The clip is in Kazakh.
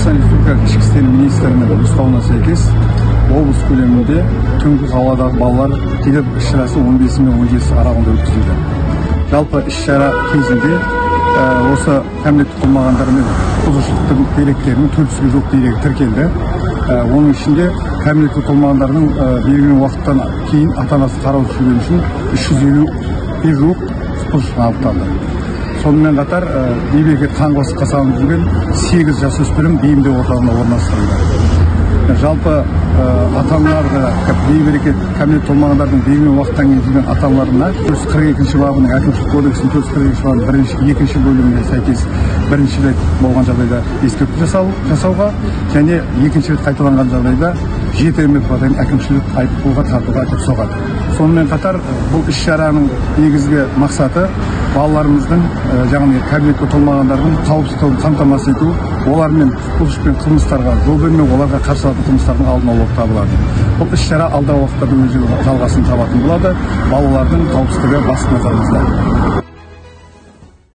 Қазақстан Республикасы Ішкі істер министрінің нұсқауына сәйкес облыс көлемінде түнгі қаладағы балалар келіп іс-шарасы 15 мен 17 аралығында өткізілді. Жалпы іс-шара кезінде осы кәмелетке толмағандар мен бұзушылықтың деректерінің 400-ге жуық дерегі тіркелді. Оның ішінде кәмелетке толмағандардың белгіленген уақыттан кейін ата-анасы қараушы жүргені үшін 350-ге жуық бұзушылық анықталды. Сонымен қатар бейберекет қаңғыбастыққа салынып жүрген 8 жасөспірім бейімдеу орталығына орналастырылды. Жалпы ата-аналарды бейберекет кәмелет толмағандардың белгіленген уақыттан кейін жүрген ата-аналарына 442 бабының әкімшілік кодексінің 442 бабының 2 бөліміне сәйкес бірінші рет болған жағдайда ескерту жасауға және екінші рет қайталанған жағдайда 7 айлық әкімшілік айыппұлға тартуға әкеп соғады. Сонымен қатар бұл іс-шараның негізгі мақсаты балаларымыздың жаңағы кәмелетке толмағандардың қауіпсіздігін қамтамасыз ету, олармен құқық пен қылмыстарға жол бермеу, оларға қарсы алатын қылмыстардың алдын алу болып табылады. Бұл іс-шара алдағы уақытта өз жалғасын табатын болады. Балалардың қауіпсіздігі басты назарымызда.